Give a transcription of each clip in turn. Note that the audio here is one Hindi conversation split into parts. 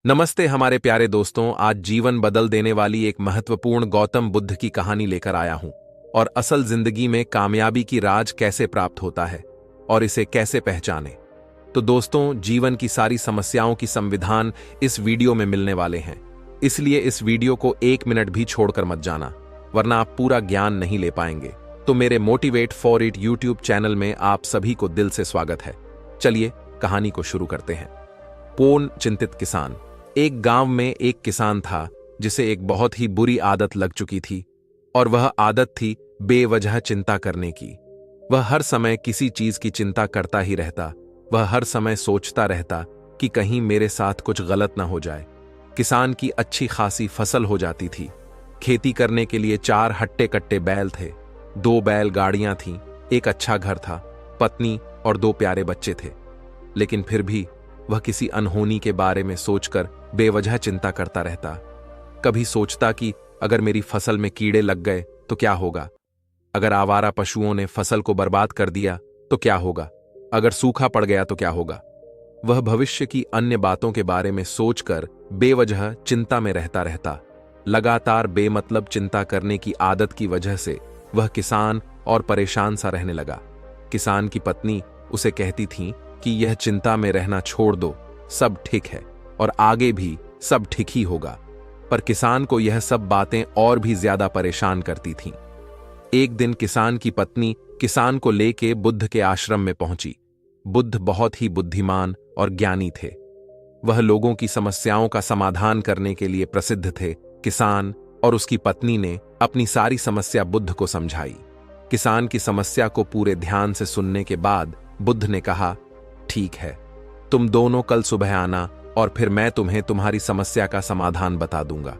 नमस्ते हमारे प्यारे दोस्तों। आज जीवन बदल देने वाली एक महत्वपूर्ण गौतम बुद्ध की कहानी लेकर आया हूं और असल जिंदगी में कामयाबी की राज कैसे प्राप्त होता है और इसे कैसे पहचाने। तो दोस्तों, जीवन की सारी समस्याओं की संविधान इस वीडियो में मिलने वाले हैं, इसलिए इस वीडियो को 1 मिनट भी छोड़कर मत जाना, वरना आप पूरा ज्ञान नहीं ले पाएंगे। तो मेरे motivate for it YouTube channel में आप सभी को दिल से स्वागत है। चलिए कहानी को शुरू करते हैं। पूर्ण चिंतित किसान। एक गांव में एक किसान था जिसे एक बहुत ही बुरी आदत लग चुकी थी, और वह आदत थी बेवजह चिंता करने की। वह हर समय किसी चीज की चिंता करता ही रहता। वह हर समय सोचता रहता कि कहीं मेरे साथ कुछ गलत ना हो जाए। किसान की अच्छी खासी फसल हो जाती थी। खेती करने के लिए 4 हट्टे कट्टे बैल थे, 2 बैल गाड़ियां थीं, एक अच्छा घर था, पत्नी और 2 प्यारे बच्चे थे। लेकिन फिर भी वह किसी अनहोनी के बारे में सोचकर बेवजह चिंता करता रहता। कभी सोचता कि अगर मेरी फसल में कीड़े लग गए तो क्या होगा, अगर आवारा पशुओं ने फसल को बर्बाद कर दिया तो क्या होगा, अगर सूखा पड़ गया तो क्या होगा। वह भविष्य की अन्य बातों के बारे में सोचकर बेवजह चिंता में रहता। लगातार बेमतलब चिंता करने की आदत की वजह से वह किसान और परेशान सा रहने लगा। किसान की पत्नी उसे कहती थी कि यह चिंता में रहना छोड़ दो, सब ठीक है और आगे भी सब ठीक ही होगा। पर किसान को यह सब बातें और भी ज्यादा परेशान करती थीं। एक दिन किसान की पत्नी किसान को लेके बुद्ध के आश्रम में पहुंची। बुद्ध बहुत ही बुद्धिमान और ज्ञानी थे। वह लोगों की समस्याओं का समाधान करने के लिए प्रसिद्ध थे। किसान और उसकी पत्नी ने अपनी सारी समस्या बुद्ध को समझाई। किसान की समस्या को पूरे ध्यान से सुनने के बाद बुद्ध ने कहा, ठीक है, तुम दोनों कल सुबह आना और फिर मैं तुम्हें तुम्हारी समस्या का समाधान बता दूंगा।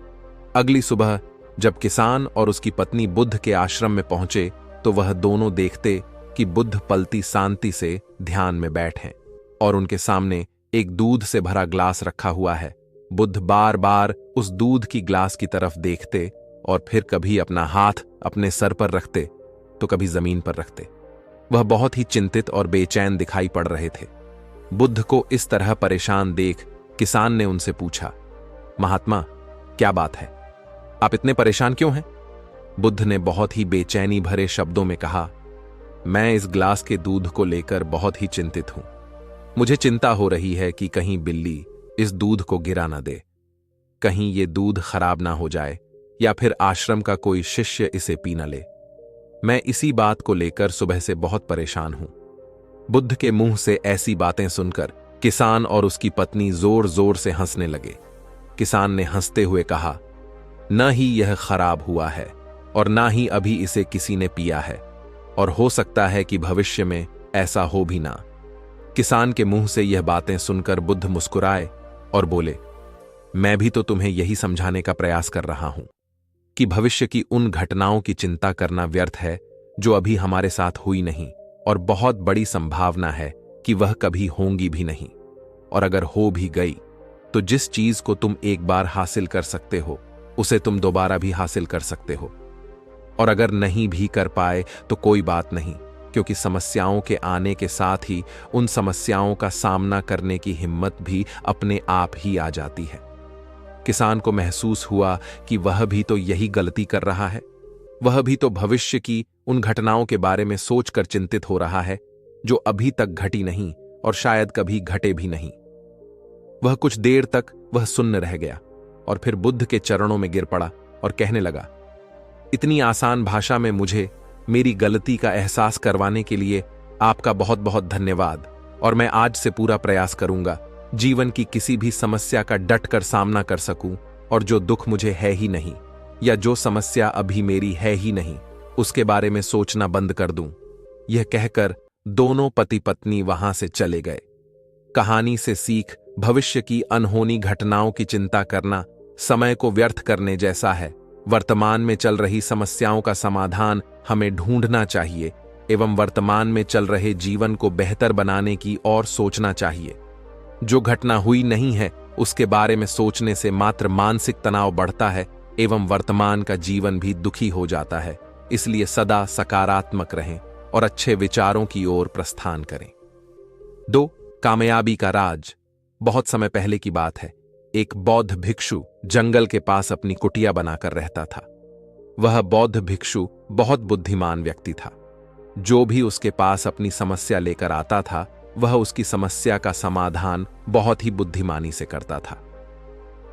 अगली सुबह जब किसान और उसकी पत्नी बुद्ध के आश्रम में पहुंचे तो वह दोनों देखते कि बुद्ध पलती शांति से ध्यान में बैठे और उनके सामने एक दूध से भरा ग्लास रखा हुआ है। बुद्ध बार बार उस दूध की ग्लास की तरफ देखते और फिर कभी अपना हाथ अपने सर पर रखते तो कभी जमीन पर रखते। वह बहुत ही चिंतित और बेचैन दिखाई पड़ रहे थे। बुद्ध को इस तरह परेशान देख किसान ने उनसे पूछा, महात्मा, क्या बात है, आप इतने परेशान क्यों हैं? बुद्ध ने बहुत ही बेचैनी भरे शब्दों में कहा, मैं इस ग्लास के दूध को लेकर बहुत ही चिंतित हूं। मुझे चिंता हो रही है कि कहीं बिल्ली इस दूध को गिरा ना दे, कहीं ये दूध खराब ना हो जाए या फिर आश्रम का कोई शिष्य इसे पी न ले। मैं इसी बात को लेकर सुबह से बहुत परेशान हूं। बुद्ध के मुंह से ऐसी बातें सुनकर किसान और उसकी पत्नी जोर जोर से हंसने लगे। किसान ने हंसते हुए कहा, न ही यह खराब हुआ है और ना ही अभी इसे किसी ने पिया है, और हो सकता है कि भविष्य में ऐसा हो भी ना। किसान के मुंह से यह बातें सुनकर बुद्ध मुस्कुराए और बोले, मैं भी तो तुम्हें यही समझाने का प्रयास कर रहा हूं कि भविष्य की उन घटनाओं की चिंता करना व्यर्थ है जो अभी हमारे साथ हुई नहीं, और बहुत बड़ी संभावना है कि वह कभी होंगी भी नहीं। और अगर हो भी गई तो जिस चीज को तुम एक बार हासिल कर सकते हो उसे तुम दोबारा भी हासिल कर सकते हो, और अगर नहीं भी कर पाए तो कोई बात नहीं, क्योंकि समस्याओं के आने के साथ ही उन समस्याओं का सामना करने की हिम्मत भी अपने आप ही आ जाती है। किसान को महसूस हुआ कि वह भी तो यही गलती कर रहा है। वह भी तो भविष्य की उन घटनाओं के बारे में सोचकर चिंतित हो रहा है जो अभी तक घटी नहीं और शायद कभी घटे भी नहीं। वह कुछ देर तक वह सुन्न रह गया और फिर बुद्ध के चरणों में गिर पड़ा और कहने लगा, इतनी आसान भाषा में मुझे मेरी गलती का एहसास करवाने के लिए आपका बहुत बहुत धन्यवाद, और मैं आज से पूरा प्रयास करूंगा जीवन की किसी भी समस्या का डट कर सामना कर सकूं, और जो दुख मुझे है ही नहीं या जो समस्या अभी मेरी है ही नहीं उसके बारे में सोचना बंद कर दूं। यह कहकर दोनों पति पत्नी वहां से चले गए। कहानी से सीख, भविष्य की अनहोनी घटनाओं की चिंता करना समय को व्यर्थ करने जैसा है। वर्तमान में चल रही समस्याओं का समाधान हमें ढूंढना चाहिए एवं वर्तमान में चल रहे जीवन को बेहतर बनाने की ओर सोचना चाहिए। जो घटना हुई नहीं है उसके बारे में सोचने से मात्र मानसिक तनाव बढ़ता है एवं वर्तमान का जीवन भी दुखी हो जाता है। इसलिए सदा सकारात्मक रहें और अच्छे विचारों की ओर प्रस्थान करें। 2. कामयाबी का राज। बहुत समय पहले की बात है। एक बौद्ध भिक्षु जंगल के पास अपनी कुटिया बनाकर रहता था। वह बौद्ध भिक्षु बहुत बुद्धिमान व्यक्ति था। जो भी उसके पास अपनी समस्या लेकर आता था, वह उसकी समस्या का समाधान बहुत ही बुद्धिमानी से करता था।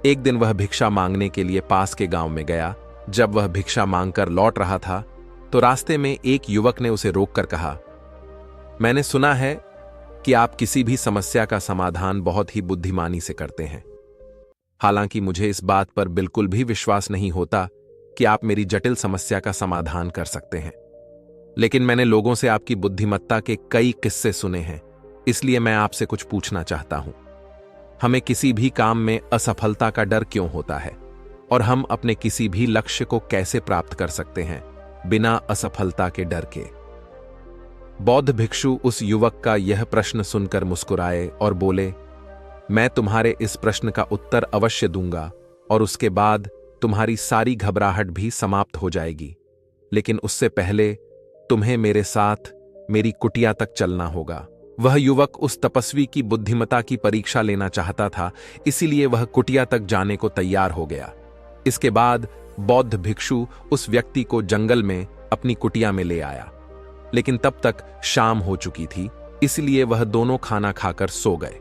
एक दिन वह भिक्षा मांगने के लिए पास के गांव में गया। जब वह भिक्षा मांगकर लौट रहा था तो रास्ते में एक युवक ने उसे रोककर कहा, मैंने सुना है कि आप किसी भी समस्या का समाधान बहुत ही बुद्धिमानी से करते हैं। हालांकि मुझे इस बात पर बिल्कुल भी विश्वास नहीं होता कि आप मेरी जटिल समस्या का समाधान कर सकते हैं, लेकिन मैंने लोगों से आपकी बुद्धिमत्ता के कई किस्से सुने हैं, इसलिए मैं आपसे कुछ पूछना चाहता हूं। हमें किसी भी काम में असफलता का डर क्यों होता है और हम अपने किसी भी लक्ष्य को कैसे प्राप्त कर सकते हैं बिना असफलता के डर के? बौद्ध भिक्षु उस युवक का यह प्रश्न सुनकर मुस्कुराए और बोले, मैं तुम्हारे इस प्रश्न का उत्तर अवश्य दूंगा और उसके बाद तुम्हारी सारी घबराहट भी समाप्त हो जाएगी, लेकिन उससे पहले तुम्हें मेरे साथ मेरी कुटिया तक चलना होगा। वह युवक उस तपस्वी की बुद्धिमत्ता की परीक्षा लेना चाहता था, इसीलिए वह कुटिया तक जाने को तैयार हो गया। इसके बाद बौद्ध भिक्षु उस व्यक्ति को जंगल में अपनी कुटिया में ले आया, लेकिन तब तक शाम हो चुकी थी, इसलिए वह दोनों खाना खाकर सो गए।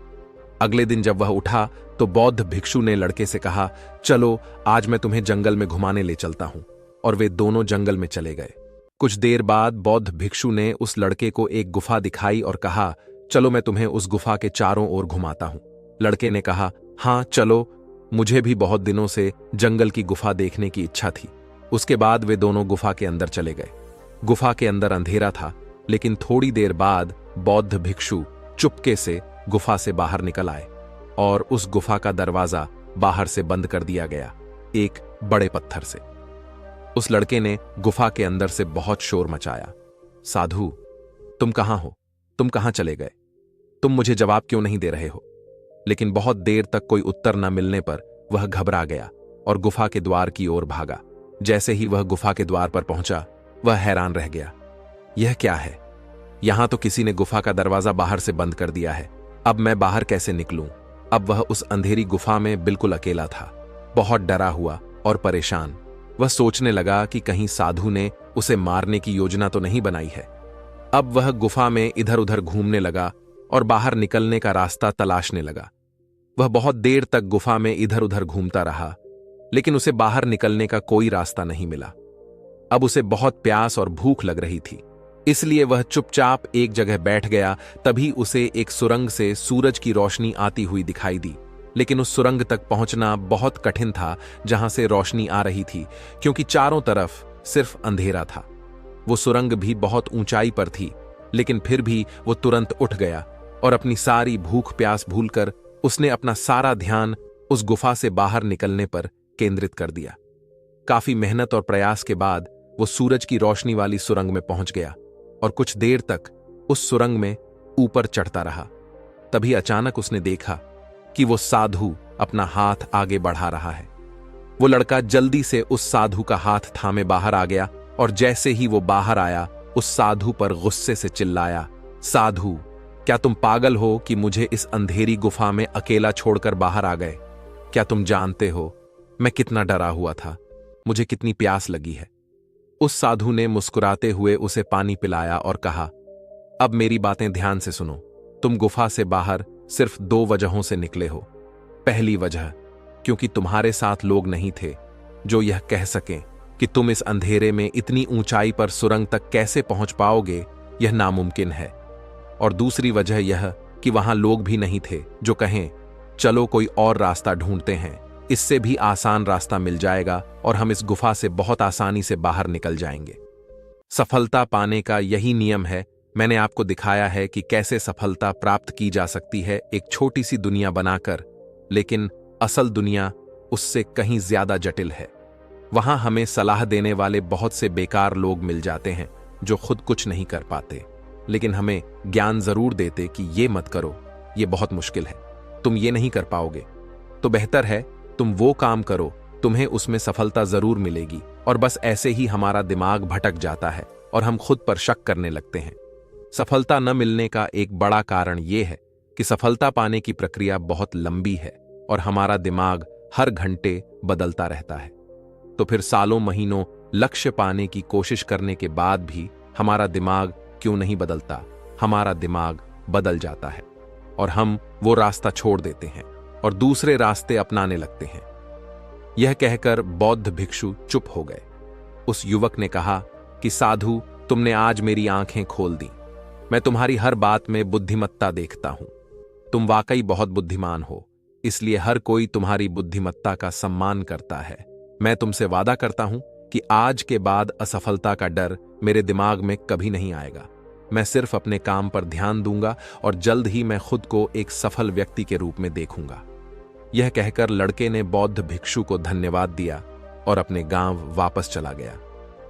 अगले दिन जब वह उठा तो बौद्ध भिक्षु ने लड़के से कहा, चलो आज मैं तुम्हें जंगल में घुमाने ले चलता हूं, और वे दोनों जंगल में चले गए। कुछ देर बाद बौद्ध भिक्षु ने उस लड़के को एक गुफा दिखाई और कहा, चलो मैं तुम्हें उस गुफा के चारों ओर घुमाता हूं। लड़के ने कहा, हां चलो, मुझे भी बहुत दिनों से जंगल की गुफा देखने की इच्छा थी। उसके बाद वे दोनों गुफा के अंदर चले गए। गुफा के अंदर अंधेरा था, लेकिन थोड़ी देर बाद बौद्ध भिक्षु चुपके से गुफा से बाहर निकल आए और उस गुफा का दरवाजा बाहर से बंद कर दिया गया, एक बड़े पत्थर से। उस लड़के ने गुफा के अंदर से बहुत शोर मचाया, साधु तुम कहां हो? तुम कहां चले गए? तुम मुझे जवाब क्यों नहीं दे रहे हो? लेकिन बहुत देर तक कोई उत्तर न मिलने पर वह घबरा गया और गुफा के द्वार की ओर भागा। जैसे ही वह गुफा के द्वार पर पहुंचा, वह हैरान रह गया। यह क्या है? यहां तो किसी ने गुफा का दरवाजा बाहर से बंद कर दिया है। अब मैं बाहर कैसे निकलूं? अब वह उस अंधेरी गुफा में बिल्कुल अकेला था, बहुत डरा हुआ और परेशान। वह सोचने लगा कि कहीं साधु ने उसे मारने की योजना तो नहीं बनाई है। अब वह गुफा में इधर उधर घूमने लगा और बाहर निकलने का रास्ता तलाशने लगा। वह बहुत देर तक गुफा में इधर उधर घूमता रहा, लेकिन उसे बाहर निकलने का कोई रास्ता नहीं मिला। अब उसे बहुत प्यास और भूख लग रही थी, इसलिए वह चुपचाप एक जगह बैठ गया। तभी उसे एक सुरंग से सूरज की रोशनी आती हुई दिखाई दी, लेकिन उस सुरंग तक पहुंचना बहुत कठिन था जहां से रोशनी आ रही थी, क्योंकि चारों तरफ सिर्फ अंधेरा था। वो सुरंग भी बहुत ऊंचाई पर थी, लेकिन फिर भी वो तुरंत उठ गया और अपनी सारी भूख प्यास भूलकर उसने अपना सारा ध्यान उस गुफा से बाहर निकलने पर केंद्रित कर दिया। काफी मेहनत और प्रयास के बाद वो सूरज की रोशनी वाली सुरंग में पहुंच गया और कुछ देर तक उस सुरंग में ऊपर चढ़ता रहा। तभी अचानक उसने देखा कि वो साधु अपना हाथ आगे बढ़ा रहा है। वो लड़का जल्दी से उस साधु का हाथ थामे बाहर आ गया और जैसे ही वो बाहर आया, उस साधु पर गुस्से से चिल्लाया, साधु क्या तुम पागल हो कि मुझे इस अंधेरी गुफा में अकेला छोड़कर बाहर आ गए? क्या तुम जानते हो मैं कितना डरा हुआ था, मुझे कितनी प्यास लगी है? उस साधु ने मुस्कुराते हुए उसे पानी पिलाया और कहा, अब मेरी बातें ध्यान से सुनो। तुम गुफा से बाहर सिर्फ 2 वजहों से निकले हो। पहली वजह, क्योंकि तुम्हारे साथ लोग नहीं थे जो यह कह सकें कि तुम इस अंधेरे में इतनी ऊंचाई पर सुरंग तक कैसे पहुंच पाओगे, यह नामुमकिन है। और दूसरी वजह यह कि वहां लोग भी नहीं थे जो कहें, चलो कोई और रास्ता ढूंढते हैं, इससे भी आसान रास्ता मिल जाएगा और हम इस गुफा से बहुत आसानी से बाहर निकल जाएंगे। सफलता पाने का यही नियम है। मैंने आपको दिखाया है कि कैसे सफलता प्राप्त की जा सकती है एक छोटी सी दुनिया बनाकर, लेकिन असल दुनिया उससे कहीं ज्यादा जटिल है। वहां हमें सलाह देने वाले बहुत से बेकार लोग मिल जाते हैं जो खुद कुछ नहीं कर पाते, लेकिन हमें ज्ञान जरूर देते कि ये मत करो, ये बहुत मुश्किल है, तुम ये नहीं कर पाओगे। तो बेहतर है तुम वो काम करो, तुम्हें उसमें सफलता जरूर मिलेगी। और बस ऐसे ही हमारा दिमाग भटक जाता है और हम खुद पर शक करने लगते हैं। सफलता न मिलने का एक बड़ा कारण यह है कि सफलता पाने की प्रक्रिया बहुत लंबी है और हमारा दिमाग हर घंटे बदलता रहता है। तो फिर सालों महीनों लक्ष्य पाने की कोशिश करने के बाद भी हमारा दिमाग क्यों नहीं बदलता? हमारा दिमाग बदल जाता है और हम वो रास्ता छोड़ देते हैं और दूसरे रास्ते अपनाने लगते हैं। यह कहकर बौद्ध भिक्षु चुप हो गए। उस युवक ने कहा कि साधु, तुमने आज मेरी आंखें खोल दी। मैं तुम्हारी हर बात में बुद्धिमत्ता देखता हूं। तुम वाकई बहुत बुद्धिमान हो, इसलिए हर कोई तुम्हारी बुद्धिमत्ता का सम्मान करता है। मैं तुमसे वादा करता हूं कि आज के बाद असफलता का डर मेरे दिमाग में कभी नहीं आएगा। मैं सिर्फ अपने काम पर ध्यान दूंगा और जल्द ही मैं खुद को एक सफल व्यक्ति के रूप में देखूंगा। यह कहकर लड़के ने बौद्ध भिक्षु को धन्यवाद दिया और अपने गांव वापस चला गया।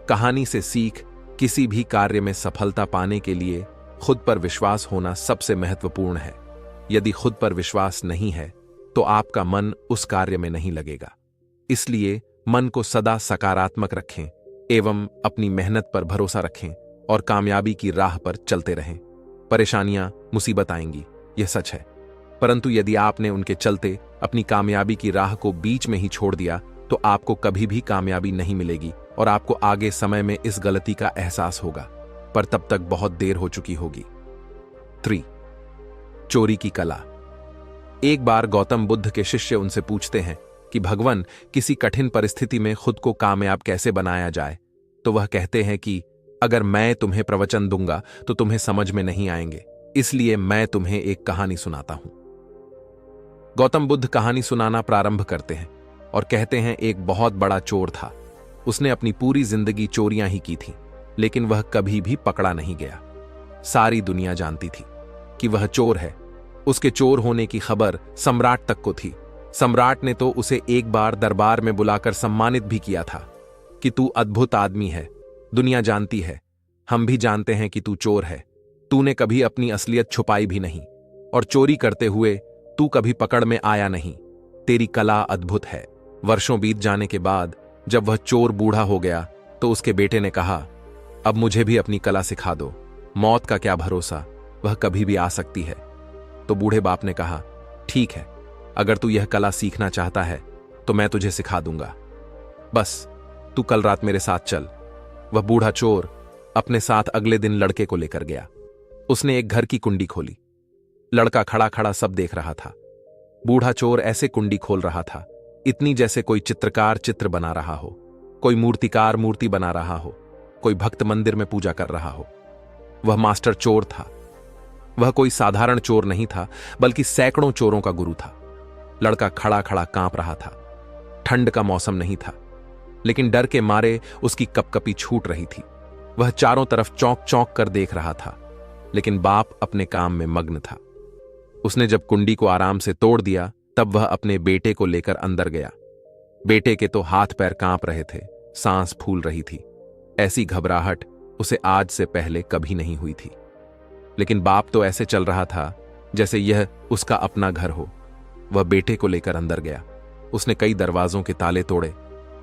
कहानी से सीख, किसी भी कार्य में सफलता पाने के लिए खुद पर विश्वास होना सबसे महत्वपूर्ण है। यदि खुद पर विश्वास नहीं है तो आपका मन उस कार्य में नहीं लगेगा। इसलिए मन को सदा सकारात्मक रखें एवं अपनी मेहनत पर भरोसा रखें और कामयाबी की राह पर चलते रहें। परेशानियां, मुसीबत आएंगी, यह सच है, परंतु यदि आपने उनके चलते अपनी कामयाबी की राह को बीच में ही छोड़ दिया तो आपको कभी भी कामयाबी नहीं मिलेगी और आपको आगे समय में इस गलती का एहसास होगा, पर तब तक बहुत देर हो चुकी होगी। 3. चोरी की कला। एक बार गौतम बुद्ध के शिष्य उनसे पूछते हैं कि भगवान, किसी कठिन परिस्थिति में खुद को कामयाब कैसे बनाया जाए? तो वह कहते हैं कि अगर मैं तुम्हें प्रवचन दूंगा तो तुम्हें समझ में नहीं आएंगे, इसलिए मैं तुम्हें एक कहानी सुनाता हूं। गौतम बुद्ध कहानी सुनाना प्रारंभ करते हैं और कहते हैं, एक बहुत बड़ा चोर था। उसने अपनी पूरी जिंदगी चोरियां ही की थी, लेकिन वह कभी भी पकड़ा नहीं गया। सारी दुनिया जानती थी कि वह चोर है। उसके चोर होने की खबर सम्राट तक को थी। सम्राट ने तो उसे एक बार दरबार में बुलाकर सम्मानित भी किया था कि तू अद्भुत आदमी है, दुनिया जानती है, हम भी जानते हैं कि तू चोर है। तूने कभी अपनी असलियत छुपाई भी नहीं और चोरी करते हुए तू कभी पकड़ में आया नहीं। तेरी कला अद्भुत है। वर्षों बीत जाने के बाद जब वह चोर बूढ़ा हो गया तो उसके बेटे ने कहा, अब मुझे भी अपनी कला सिखा दो। मौत का क्या भरोसा, वह कभी भी आ सकती है। तो बूढ़े बाप ने कहा, ठीक है, अगर तू यह कला सीखना चाहता है तो मैं तुझे सिखा दूंगा, बस तू कल रात मेरे साथ चल। वह बूढ़ा चोर अपने साथ अगले दिन लड़के को लेकर गया। उसने एक घर की कुंडी खोली। लड़का खड़ा खड़ा सब देख रहा था। बूढ़ा चोर ऐसे कुंडी खोल रहा था, इतनी जैसे कोई चित्रकार चित्र बना रहा हो, कोई मूर्तिकार मूर्ति बना रहा हो, कोई भक्त मंदिर में पूजा कर रहा हो। वह मास्टर चोर था। वह कोई साधारण चोर नहीं था, बल्कि सैकड़ों चोरों का गुरु था। लड़का खड़ा खड़ा कांप रहा था। ठंड का मौसम नहीं था, लेकिन डर के मारे उसकी कपकपी छूट रही थी। वह चारों तरफ चौंक चौंक कर देख रहा था, लेकिन बाप अपने काम में मग्न था। उसने जब कुंडी को आराम से तोड़ दिया तब वह अपने बेटे को लेकर अंदर गया। बेटे के तो हाथ पैर कांप रहे थे, सांस फूल रही थी। ऐसी घबराहट उसे आज से पहले कभी नहीं हुई थी। लेकिन बाप तो ऐसे चल रहा था जैसे यह उसका अपना घर हो। वह बेटे को लेकर अंदर गया। उसने कई दरवाजों के ताले तोड़े,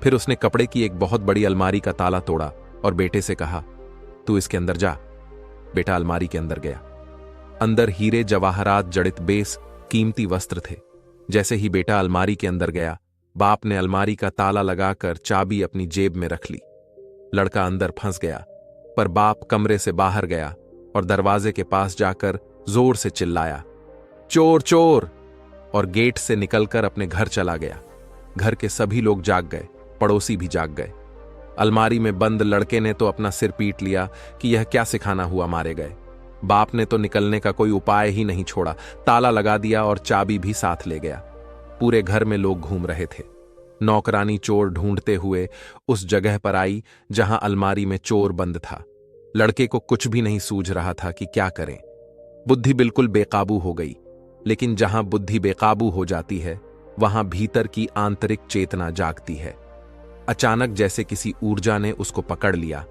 फिर उसने कपड़े की एक बहुत बड़ी अलमारी का ताला तोड़ा और बेटे से कहा, तू इसके अंदर जा। बेटा अलमारी के अंदर गया। अंदर हीरे जवाहरात जड़ित बेस कीमती वस्त्र थे। जैसे ही बेटा अलमारी के अंदर गया, बाप ने अलमारी का ताला लगाकर चाबी अपनी जेब में रख ली। लड़का अंदर फंस गया, पर बाप कमरे से बाहर गया और दरवाजे के पास जाकर जोर से चिल्लाया, चोर चोर, और गेट से निकलकर अपने घर चला गया। घर के सभी लोग जाग गए, पड़ोसी भी जाग गए। अलमारी में बंद लड़के ने तो अपना सिर पीट लिया कि यह क्या सिखाना हुआ, मारे गए। बाप ने तो निकलने का कोई उपाय ही नहीं छोड़ा, ताला लगा दिया और चाबी भी साथ ले गया। पूरे घर में लोग घूम रहे थे। नौकरानी चोर ढूंढते हुए उस जगह पर आई जहां अलमारी में चोर बंद था। लड़के को कुछ भी नहीं सूझ रहा था कि क्या करें। बुद्धि बिल्कुल बेकाबू हो गई, लेकिन जहां बुद्धि बेकाबू हो जाती है वहां भीतर की आंतरिक चेतना जागती है। अचानक जैसे किसी ऊर्जा ने उसको पकड़ लिया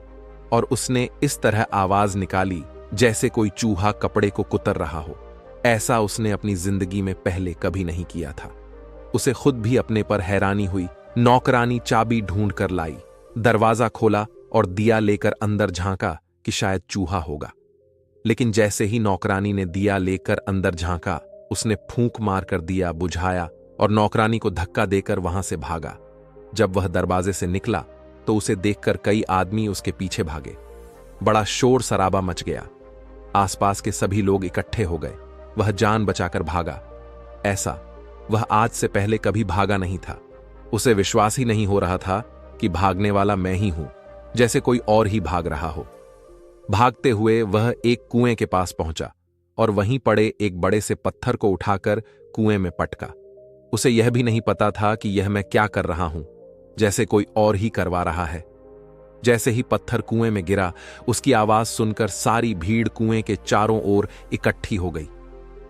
और उसने इस तरह आवाज निकाली जैसे कोई चूहा कपड़े को कुतर रहा हो। ऐसा उसने अपनी जिंदगी में पहले कभी नहीं किया था। उसे खुद भी अपने पर हैरानी हुई। नौकरानी चाबी ढूंढ कर लाई, दरवाजा खोला और दिया लेकर अंदर झांका कि शायद चूहा होगा। लेकिन जैसे ही नौकरानी ने दिया लेकर अंदर झांका, उसने फूंक मारकर दिया बुझाया और नौकरानी को धक्का देकर वहां से भागा। जब वह दरवाजे से निकला तो उसे देखकर कई आदमी उसके पीछे भागे। बड़ा शोर शराबा मच गया। आसपास के सभी लोग इकट्ठे हो गए। वह जान बचाकर भागा। ऐसा वह आज से पहले कभी भागा नहीं था। उसे विश्वास ही नहीं हो रहा था कि भागने वाला मैं ही हूं, जैसे कोई और ही भाग रहा हो। भागते हुए वह एक कुएं के पास पहुंचा और वहीं पड़े एक बड़े से पत्थर को उठाकर कुएं में पटका। उसे यह भी नहीं पता था कि यह मैं क्या कर रहा हूं, जैसे कोई और ही करवा रहा है। जैसे ही पत्थर कुएं में गिरा, उसकी आवाज सुनकर सारी भीड़ कुएं के चारों ओर इकट्ठी हो गई।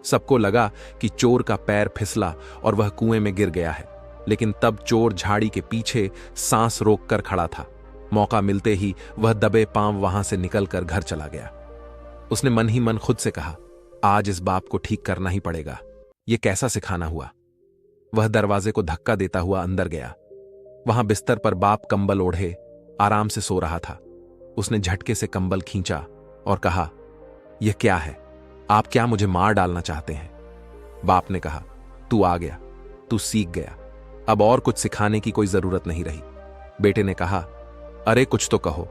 सबको लगा कि चोर का पैर फिसला और वह कुएं में गिर गया है, लेकिन तब चोर झाड़ी के पीछे सांस रोककर खड़ा था। मौका मिलते ही वह दबे पांव वहां से निकलकर घर चला गया। उसने मन ही मन खुद से कहा, आज इस बाप को ठीक करना ही पड़ेगा। यह कैसा सिखाना हुआ। वह दरवाजे को धक्का देता हुआ अंदर गया। वहां बिस्तर पर बाप कंबल ओढ़े आराम से सो रहा था। उसने झटके से कंबल खींचा और कहा, यह क्या है? आप क्या मुझे मार डालना चाहते हैं? बाप ने कहा, तू आ गया, तू सीख गया, अब और कुछ सिखाने की कोई जरूरत नहीं रही। बेटे ने कहा, अरे कुछ तो कहो,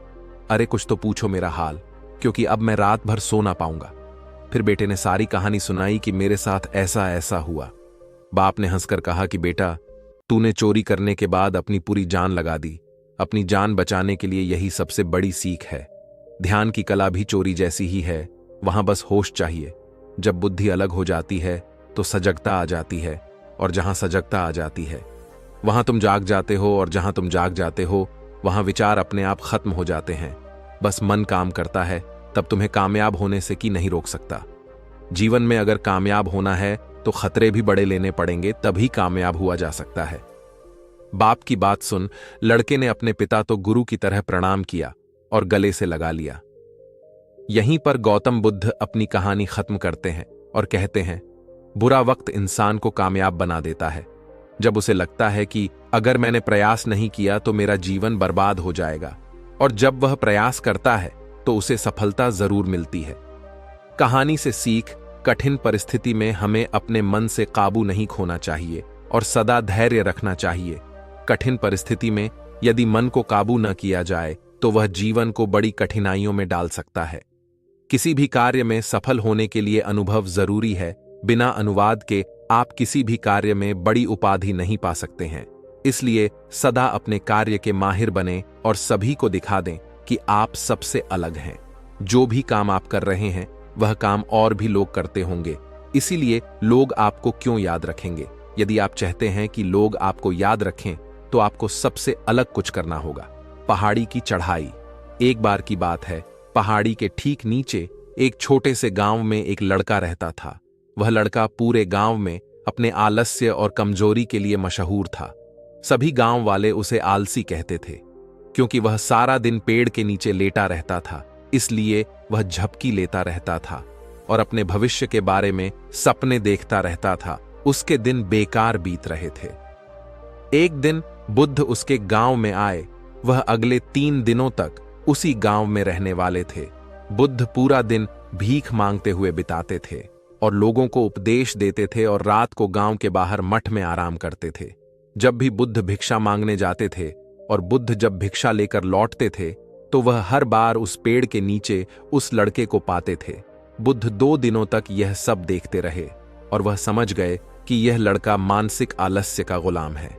अरे कुछ तो पूछो मेरा हाल, क्योंकि अब मैं रात भर सो ना पाऊंगा। फिर बेटे ने सारी कहानी सुनाई कि मेरे साथ ऐसा ऐसा हुआ। बाप ने हंसकर कहा कि बेटा, तूने चोरी करने के बाद अपनी पूरी जान लगा दी। अपनी जान बचाने के लिए यही सबसे बड़ी सीख है। ध्यान की कला भी चोरी जैसी ही है, वहां बस होश चाहिए। जब बुद्धि अलग हो जाती है तो सजगता आ जाती है, और जहां सजगता आ जाती है वहां तुम जाग जाते हो, और जहां तुम जाग जाते हो वहां विचार अपने आप खत्म हो जाते हैं। बस मन काम करता है, तब तुम्हें कामयाब होने से की नहीं रोक सकता। जीवन में अगर कामयाब होना है तो खतरे भी बड़े लेने पड़ेंगे, तभी कामयाब हुआ जा सकता है। बाप की बात सुन लड़के ने अपने पिता तो गुरु की तरह प्रणाम किया और गले से लगा लिया। यहीं पर गौतम बुद्ध अपनी कहानी खत्म करते हैं और कहते हैं, बुरा वक्त इंसान को कामयाब बना देता है। जब उसे लगता है कि अगर मैंने प्रयास नहीं किया तो मेरा जीवन बर्बाद हो जाएगा, और जब वह प्रयास करता है तो उसे सफलता जरूर मिलती है। कहानी से सीख, कठिन परिस्थिति में हमें अपने मन से काबू नहीं खोना चाहिए और सदा धैर्य रखना चाहिए। कठिन परिस्थिति में यदि मन को काबू न किया जाए तो वह जीवन को बड़ी कठिनाइयों में डाल सकता है। किसी भी कार्य में सफल होने के लिए अनुभव जरूरी है। बिना अनुवाद के आप किसी भी कार्य में बड़ी उपाधि नहीं पा सकते हैं। इसलिए सदा अपने कार्य के माहिर बने और सभी को दिखा दें कि आप सबसे अलग हैं। जो भी काम आप कर रहे हैं वह काम और भी लोग करते होंगे, इसीलिए लोग आपको क्यों याद रखेंगे। यदि आप चाहते हैं कि लोग आपको याद रखें तो आपको सबसे अलग कुछ करना होगा। पहाड़ी की चढ़ाई। एक बार की बात है, पहाड़ी के ठीक नीचे एक छोटे से गांव में एक लड़का रहता था। वह लड़का पूरे गांव में अपने आलस्य और कमजोरी के लिए मशहूर था। सभी गांव वाले उसे आलसी कहते थे, क्योंकि वह सारा दिन पेड़ के नीचे लेटा रहता था। इसलिए वह झपकी लेता रहता था और अपने भविष्य के बारे में सपने देखता रहता था। उसके दिन बेकार बीत रहे थे। एक दिन बुद्ध उसके गांव में आए। वह अगले 3 दिनों तक उसी गांव में रहने वाले थे। बुद्ध पूरा दिन भीख मांगते हुए बिताते थे और लोगों को उपदेश देते थे, और रात को गांव के बाहर मठ में आराम करते थे। जब भी बुद्ध भिक्षा मांगने जाते थे और बुद्ध जब भिक्षा लेकर लौटते थे तो वह हर बार उस पेड़ के नीचे उस लड़के को पाते थे। बुद्ध 2 दिनों तक यह सब देखते रहे और वह समझ गए कि यह लड़का मानसिक आलस्य का गुलाम है।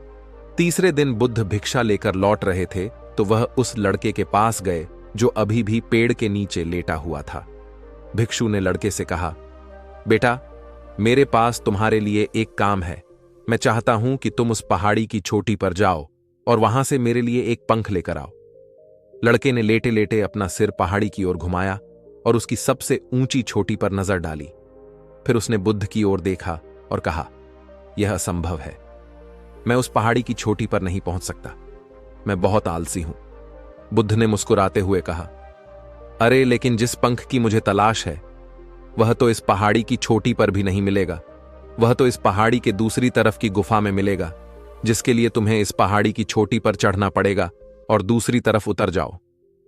तीसरे दिन बुद्ध भिक्षा लेकर लौट रहे थे तो वह उस लड़के के पास गए जो अभी भी पेड़ के नीचे लेटा हुआ था। भिक्षु ने लड़के से कहा, बेटा, मेरे पास तुम्हारे लिए एक काम है। मैं चाहता हूं कि तुम उस पहाड़ी की चोटी पर जाओ और वहां से मेरे लिए एक पंख लेकर आओ। लड़के ने लेटे लेटे अपना सिर पहाड़ी की ओर घुमाया और उसकी सबसे ऊंची चोटी पर नजर डाली। फिर उसने बुद्ध की ओर देखा और कहा, यह असंभव है। मैं उस पहाड़ी की चोटी पर नहीं पहुंच सकता। मैं बहुत आलसी हूं। बुद्ध ने मुस्कुराते हुए कहा, अरे लेकिन जिस पंख की मुझे तलाश है वह तो इस पहाड़ी की चोटी पर भी नहीं मिलेगा। वह तो इस पहाड़ी के दूसरी तरफ की गुफा में मिलेगा, जिसके लिए तुम्हें इस पहाड़ी की चोटी पर चढ़ना पड़ेगा और दूसरी तरफ उतर जाओ।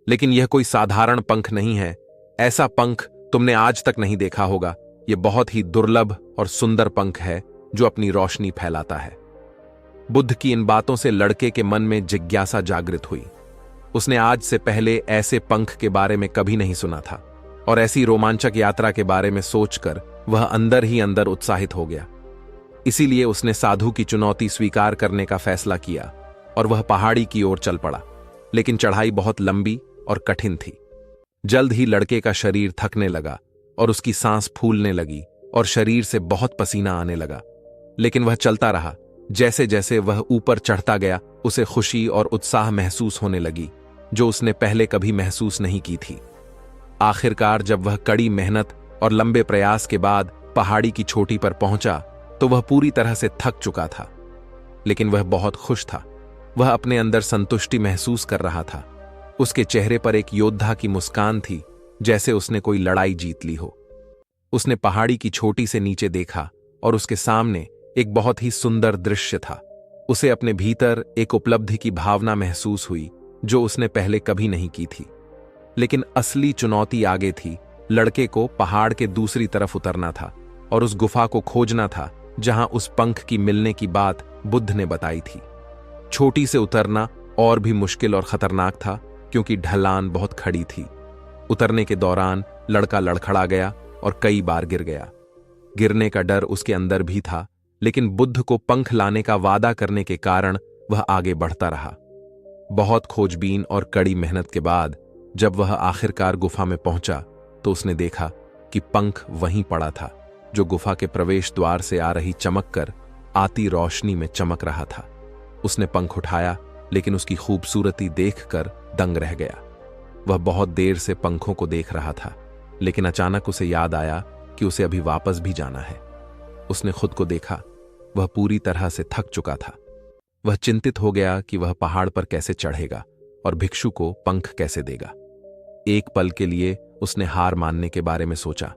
लेकिन यह कोई साधारण पंख नहीं है। ऐसा पंख तुमने आज तक नहीं देखा होगा। यह बहुत ही दुर्लभ और सुंदर पंख है जो अपनी रोशनी फैलाता है। बुद्ध की इन बातों से लड़के के मन में जिज्ञासा जागृत हुई। उसने आज से पहले ऐसे पंख के बारे में कभी नहीं सुना था और ऐसी रोमांचक यात्रा के बारे में सोचकर वह अंदर ही अंदर उत्साहित हो गया। इसीलिए उसने साधु की चुनौती स्वीकार करने का फैसला किया और वह पहाड़ी की ओर चल पड़ा। लेकिन चढ़ाई बहुत लंबी और कठिन थी। जल्द ही लड़के का शरीर थकने लगा और उसकी सांस फूलने लगी और शरीर से बहुत पसीना आने लगा। लेकिन वह चलता रहा। जैसे जैसे वह ऊपर चढ़ता गया उसे खुशी और उत्साह महसूस होने लगी जो उसने पहले कभी महसूस नहीं की थी। आखिरकार जब वह कड़ी मेहनत और लंबे प्रयास के बाद पहाड़ी की चोटी पर पहुंचा तो वह पूरी तरह से थक चुका था। लेकिन वह बहुत खुश था। वह अपने अंदर संतुष्टि महसूस कर रहा था। उसके चेहरे पर एक योद्धा की मुस्कान थी, जैसे उसने कोई लड़ाई जीत ली हो। उसने पहाड़ी की चोटी से नीचे देखा और उसके सामने एक बहुत ही सुंदर दृश्य था। उसे अपने भीतर एक उपलब्धि की भावना महसूस हुई जो उसने पहले कभी नहीं की थी। लेकिन असली चुनौती आगे थी। लड़के को पहाड़ के दूसरी तरफ उतरना था और उस गुफा को खोजना था जहां उस पंख की मिलने की बात बुद्ध ने बताई थी। चोटी से उतरना और भी मुश्किल और खतरनाक था क्योंकि ढलान बहुत खड़ी थी। उतरने के दौरान लड़का लड़खड़ा गया और कई बार गिर गया। गिरने का डर उसके अंदर भी था, लेकिन बुद्ध को पंख लाने का वादा करने के कारण वह आगे बढ़ता रहा। बहुत खोजबीन और कड़ी मेहनत के बाद जब वह आखिरकार गुफा में पहुंचा तो उसने देखा कि पंख वहीं पड़ा था जो गुफा के प्रवेश द्वार से आ रही चमक कर आती रोशनी में चमक रहा था। उसने पंख उठाया, लेकिन उसकी खूबसूरती देखकर दंग रह गया। वह बहुत देर से पंखों को देख रहा था, लेकिन अचानक उसे याद आया कि उसे अभी वापस भी जाना है। उसने खुद को देखा। वह पूरी तरह से थक चुका था। वह चिंतित हो गया कि वह पहाड़ पर कैसे चढ़ेगा और भिक्षु को पंख कैसे देगा। एक पल के लिए उसने हार मानने के बारे में सोचा,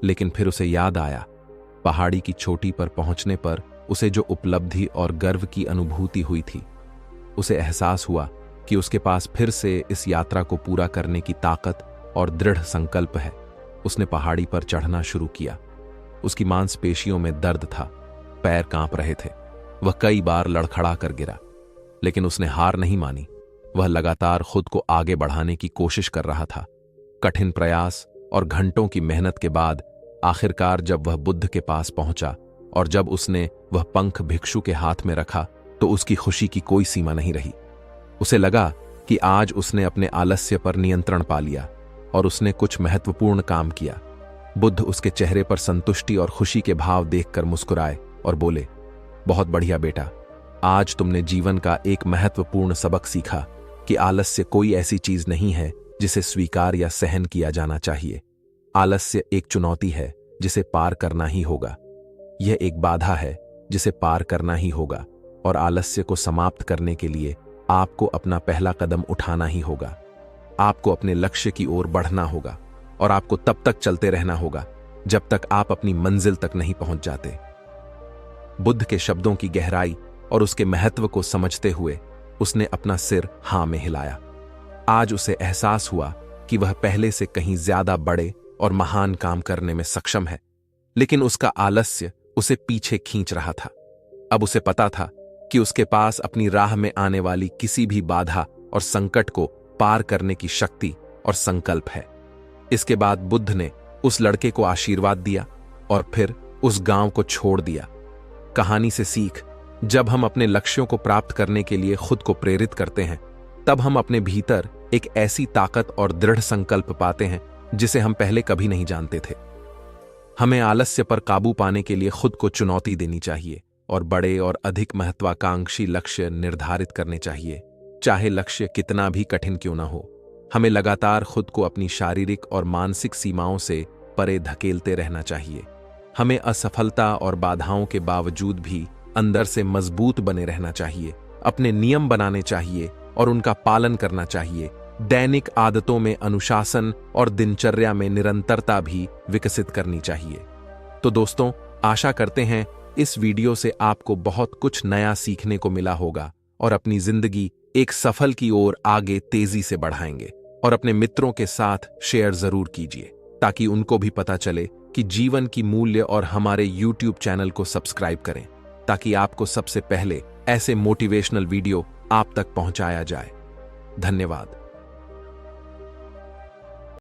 लेकिन फिर उसे याद आया पहाड़ी की चोटी पर पहुंचने पर उसे जो उपलब्धि और गर्व की अनुभूति हुई थी। उसे एहसास हुआ कि उसके पास फिर से इस यात्रा को पूरा करने की ताकत और दृढ़ संकल्प है। उसने पहाड़ी पर चढ़ना शुरू किया। उसकी मांसपेशियों में दर्द था, पैर कांप रहे थे। वह कई बार लड़खड़ा कर गिरा, लेकिन उसने हार नहीं मानी। वह लगातार खुद को आगे बढ़ाने की कोशिश कर रहा था। कठिन प्रयास और घंटों की मेहनत के बाद आखिरकार जब वह बुद्ध के पास पहुंचा और जब उसने वह पंख भिक्षु के हाथ में रखा तो उसकी खुशी की कोई सीमा नहीं रही। उसे लगा कि आज उसने अपने आलस्य पर नियंत्रण पा लिया और उसने कुछ महत्वपूर्ण काम किया। बुद्ध उसके चेहरे पर संतुष्टि और खुशी के भाव देखकर मुस्कुराए और बोले, बहुत बढ़िया बेटा, आज तुमने जीवन का एक महत्वपूर्ण सबक सीखा कि आलस्य कोई ऐसी चीज नहीं है जिसे स्वीकार या सहन किया जाना चाहिए। आलस्य एक चुनौती है जिसे पार करना ही होगा। यह एक बाधा है जिसे पार करना ही होगा और आलस्य को समाप्त करने के लिए आपको अपना पहला कदम उठाना ही होगा। आपको अपने लक्ष्य की ओर बढ़ना होगा और आपको तब तक चलते रहना होगा जब तक आप अपनी मंजिल तक नहीं पहुंच जाते। बुद्ध के शब्दों की गहराई और उसके महत्व को समझते हुए उसने अपना सिर हां में हिलाया। आज उसे एहसास हुआ कि वह पहले से कहीं ज्यादा बड़े और महान काम करने में सक्षम है, लेकिन उसका आलस्य उसे पीछे खींच रहा था। अब उसे पता था कि उसके पास अपनी राह में आने वाली किसी भी बाधा और संकट को पार करने की शक्ति और संकल्प है। इसके बाद बुद्ध ने उस लड़के को आशीर्वाद दिया और फिर उस गांव को छोड़ दिया। कहानी से सीख, जब हम अपने लक्ष्यों को प्राप्त करने के लिए खुद को प्रेरित करते हैं, तब हम अपने भीतर एक ऐसी ताकत और दृढ़ संकल्प पाते हैं जिसे हम पहले कभी नहीं जानते थे। हमें आलस्य पर काबू पाने के लिए खुद को चुनौती देनी चाहिए और बड़े और अधिक महत्वाकांक्षी लक्ष्य निर्धारित करने चाहिए, चाहे लक्ष्य कितना भी कठिन क्यों ना हो। हमें लगातार खुद को अपनी शारीरिक और मानसिक सीमाओं से परे धकेलते रहना चाहिए। हमें असफलता और बाधाओं के बावजूद भी अंदर से मजबूत बने रहना चाहिए। अपने नियम बनाने चाहिए और उनका पालन करना चाहिए। दैनिक आदतों में अनुशासन और दिनचर्या में निरंतरता भी विकसित करनी चाहिए। तो दोस्तों, आशा करते हैं इस वीडियो से आपको बहुत कुछ नया सीखने को मिला होगा और अपनी जिंदगी एक सफल की ओर आगे तेजी से बढ़ाएंगे। और अपने मित्रों के साथ शेयर जरूर कीजिए ताकि उनको भी पता चले कि जीवन की मूल्य, और हमारे YouTube चैनल को सब्सक्राइब करें। ताकि आपको सबसे पहले ऐसे मोटिवेशनल वीडियो आप तक पहुंचाया जाए। धन्यवाद।